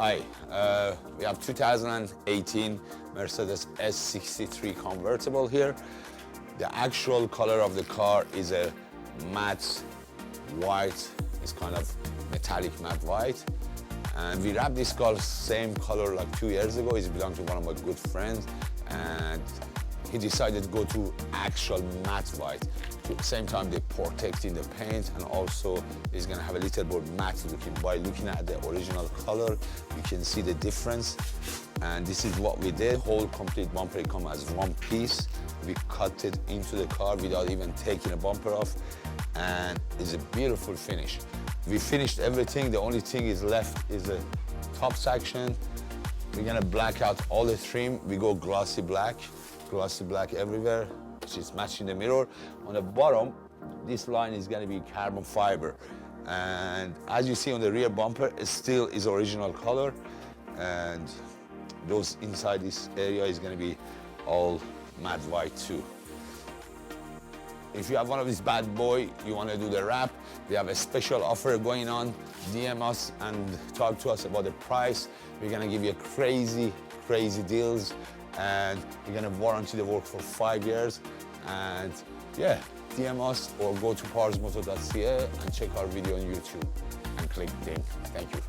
Hi, we have 2018 Mercedes S63 convertible here. The actual color of the car is a matte white. It's kind of metallic matte white. And we wrapped this car same color like 2 years ago. It belonged to one of my good friends, and he decided to go to actual matte white. At the same time, they're protecting the paint, and also it's gonna have a little more matte looking. By looking at the original color, you can see the difference. And this is what we did. Whole complete bumper come as one piece. We cut it into the car without even taking a bumper off, and it's a beautiful finish. We finished everything. The only thing is left is the top section. We're gonna black out all the trim. We go glossy black everywhere. It's matching the mirror. On the bottom, this line is gonna be carbon fiber. And as you see on the rear bumper, it still is original color. And those inside this area is gonna be all matte white too. If you have one of these bad boy, you wanna do the wrap, we have a special offer going on. DM us and talk to us about the price. We're gonna give you crazy deals, and we're gonna warranty the work for 5 years. And yeah, DM us or go to parsmoto.ca and check our video on YouTube and click link. Thank you.